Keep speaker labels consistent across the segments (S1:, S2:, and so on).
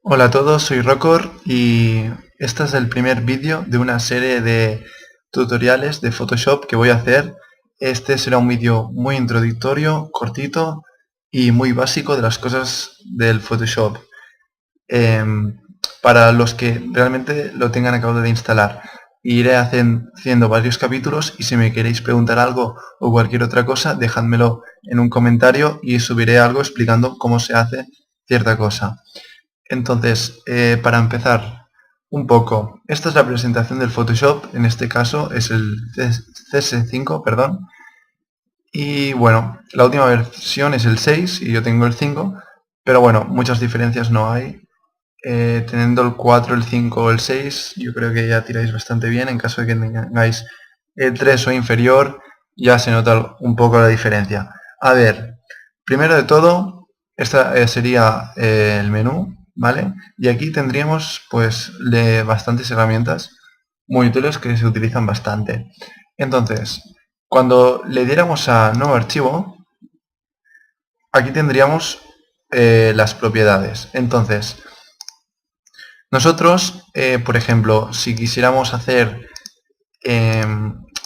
S1: Hola a todos, soy Rocor y este es el primer vídeo de una serie de tutoriales de Photoshop que voy a hacer. Este será un vídeo muy introductorio, cortito y muy básico de las cosas del Photoshop. Em, para los que realmente lo tengan acabado de instalar. Iré haciendo varios capítulos y si me queréis preguntar algo o cualquier otra cosa, dejádmelo en un comentario y subiré algo explicando cómo se hace cierta cosa. Entonces, para empezar un poco, esta es la presentación del Photoshop, en este caso es el CS5, perdón, y bueno, la última versión es el 6 y yo tengo el 5, pero bueno, muchas diferencias no hay. Teniendo el 4, el 5 o el 6, yo creo que ya tiráis bastante bien. En caso de que tengáis el 3 o inferior, ya se nota un poco la diferencia. A ver, primero de todo, esta sería el menú, ¿vale? Y aquí tendríamos pues bastantes herramientas muy útiles que se utilizan bastante. Entonces, cuando le diéramos a nuevo archivo, aquí tendríamos las propiedades. Entonces, nosotros, por ejemplo, si quisiéramos hacer,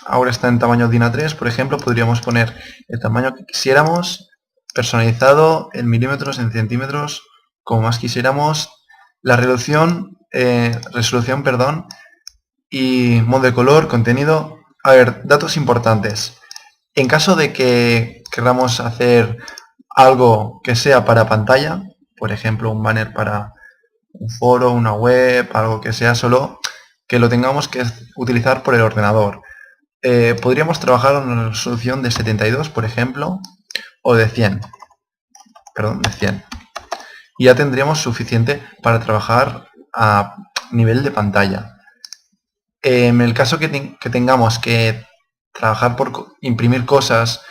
S1: ahora está en tamaño DIN A3, por ejemplo, podríamos poner el tamaño que quisiéramos, personalizado en milímetros, en centímetros, como más quisiéramos, la resolución, perdón, y modo de color, contenido. A ver, datos importantes. En caso de que queramos hacer algo que sea para pantalla, por ejemplo, un banner para un foro, una web, algo que sea solo que lo tengamos que utilizar por el ordenador. Podríamos trabajar en una resolución de 72, por ejemplo, o de 100. Perdón, de 100. Y ya tendríamos suficiente para trabajar a nivel de pantalla. En el caso que tengamos que trabajar por imprimir cosas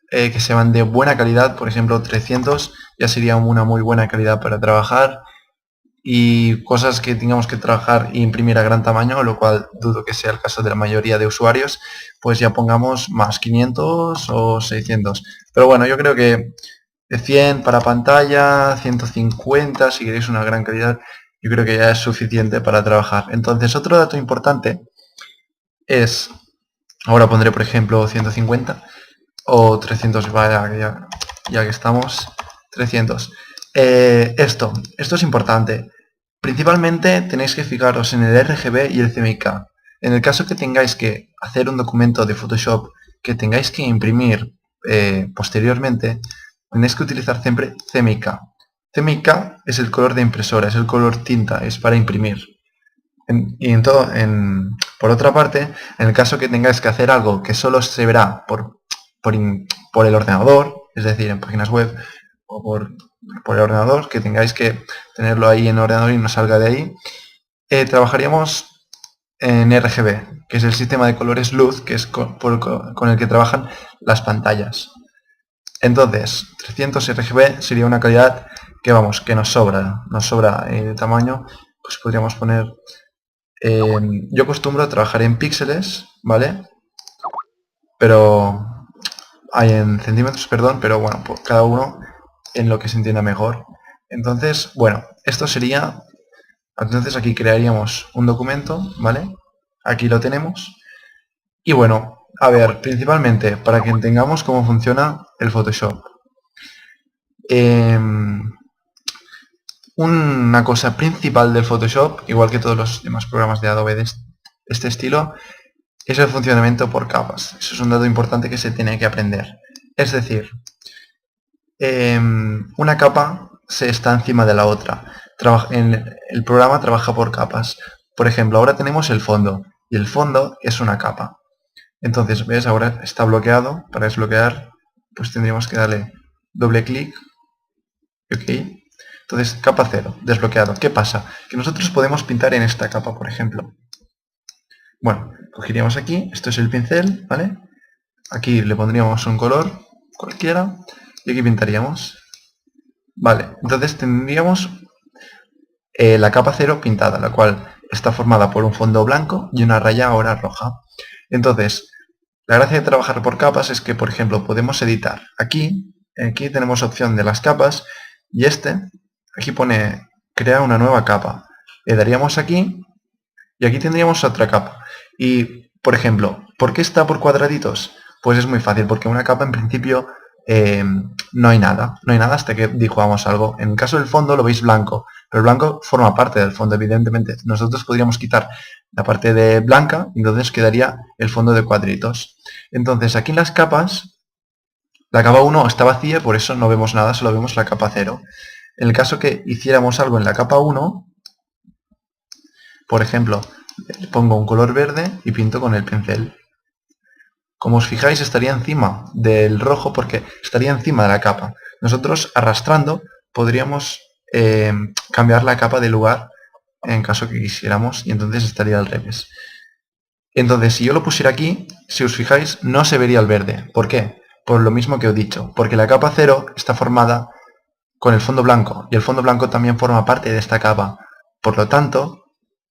S1: que sean de buena calidad, por ejemplo 300, ya sería una muy buena calidad para trabajar, y cosas que tengamos que trabajar e imprimir a gran tamaño, lo cual dudo que sea el caso de la mayoría de usuarios, pues ya pongamos más 500 o 600. Pero bueno, yo creo que de 100 para pantalla, 150 si queréis una gran calidad, yo creo que ya es suficiente para trabajar. Entonces, otro dato importante es, ahora pondré por ejemplo 150 o 300, ya que estamos, 300. Esto es importante. Principalmente tenéis que fijaros en el RGB y el CMYK. En el caso que tengáis que hacer un documento de Photoshop que tengáis que imprimir posteriormente, tenéis que utilizar siempre CMYK. CMYK es el color de impresora, es el color tinta, es para imprimir. Por otra parte, en el caso que tengáis que hacer algo que solo se verá por el ordenador, es decir, en páginas web o por el ordenador, que tengáis que tenerlo ahí en el ordenador y no salga de ahí, trabajaríamos en RGB, que es el sistema de colores luz, que es con el que trabajan las pantallas. Entonces, 300 RGB sería una calidad que vamos, que nos sobra de tamaño, pues podríamos poner, yo acostumbro a trabajar en píxeles, ¿vale? Pero hay en centímetros, perdón, pero bueno, pues cada uno en lo que se entienda mejor. Entonces, bueno, esto sería, entonces aquí crearíamos un documento, ¿vale? Aquí lo tenemos. Y bueno, a ver, principalmente para que entendamos cómo funciona el Photoshop. Una cosa principal del Photoshop, igual que todos los demás programas de Adobe de este estilo, es el funcionamiento por capas. Eso es un dato importante que se tiene que aprender. Es decir, una capa se está encima de la otra. El programa trabaja por capas. Por ejemplo, ahora tenemos el fondo y el fondo es una capa. Entonces, ¿ves? Ahora está bloqueado. Para desbloquear, pues tendríamos que darle doble clic. Ok. Entonces, capa 0, desbloqueado. ¿Qué pasa? Que nosotros podemos pintar en esta capa, por ejemplo. Bueno, cogeríamos aquí, esto es el pincel, ¿vale? Aquí le pondríamos un color cualquiera y aquí pintaríamos. Vale, entonces tendríamos la capa 0 pintada, la cual está formada por un fondo blanco y una raya ahora roja. Entonces, la gracia de trabajar por capas es que, por ejemplo, podemos editar. Aquí tenemos opción de las capas y aquí pone crear una nueva capa. Le daríamos aquí y aquí tendríamos otra capa. Y, por ejemplo, ¿por qué está por cuadraditos? Pues es muy fácil, porque una capa en principio no hay nada. No hay nada hasta que dibujamos algo. En el caso del fondo lo veis blanco, pero el blanco forma parte del fondo, evidentemente. Nosotros podríamos quitar la parte de blanca y entonces quedaría el fondo de cuadritos. Entonces, aquí en las capas, la capa 1 está vacía, por eso no vemos nada, solo vemos la capa 0. En el caso que hiciéramos algo en la capa 1, por ejemplo, le pongo un color verde y pinto con el pincel. Como os fijáis, estaría encima del rojo porque estaría encima de la capa. Nosotros arrastrando podríamos cambiar la capa de lugar en caso que quisiéramos y entonces estaría al revés. Entonces, si yo lo pusiera aquí, si os fijáis, no se vería el verde. ¿Por qué? Por lo mismo que os he dicho, porque la capa 0 está formada con el fondo blanco y el fondo blanco también forma parte de esta capa. Por lo tanto,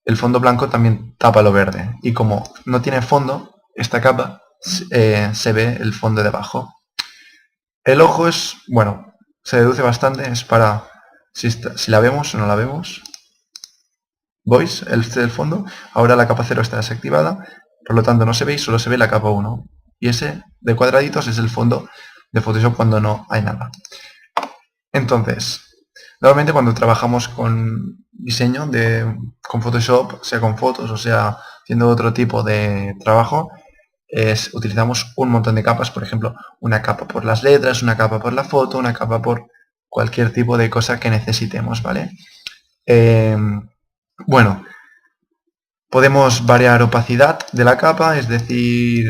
S1: el fondo blanco también tapa lo verde y como no tiene fondo, esta capa se ve el fondo de abajo. El ojo es, bueno, se deduce bastante, es para si la vemos o no la vemos. ¿Veis el fondo? Ahora la capa 0 está desactivada, por lo tanto no se ve y solo se ve la capa 1. Y ese de cuadraditos es el fondo de Photoshop cuando no hay nada. Entonces, normalmente cuando trabajamos con diseño con Photoshop, sea con fotos o sea haciendo otro tipo de trabajo, utilizamos un montón de capas, por ejemplo, una capa por las letras, una capa por la foto, una capa por cualquier tipo de cosa que necesitemos, ¿vale? Bueno, podemos variar opacidad de la capa, es decir,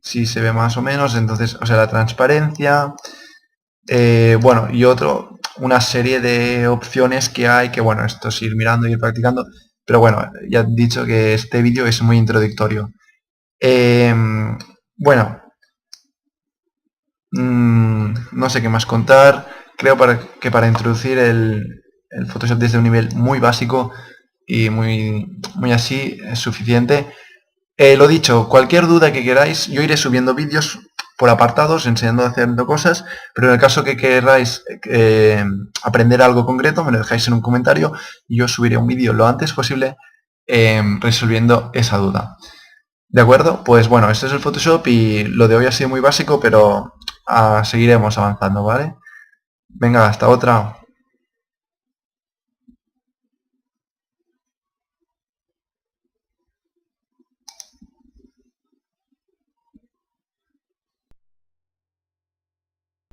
S1: si se ve más o menos, entonces, o sea, la transparencia, bueno, y una serie de opciones que hay, que bueno, esto es ir mirando y ir practicando, pero bueno, ya he dicho que este vídeo es muy introductorio. Bueno, no sé qué más contar. Creo que para introducir el Photoshop desde un nivel muy básico y muy así es suficiente. Lo dicho, cualquier duda que queráis, yo iré subiendo vídeos por apartados enseñando haciendo cosas, pero en el caso que queráis aprender algo concreto, me lo dejáis en un comentario y yo subiré un vídeo lo antes posible resolviendo esa duda. ¿De acuerdo? Pues bueno, este es el Photoshop y lo de hoy ha sido muy básico, pero seguiremos avanzando, ¿vale? Venga, hasta otra.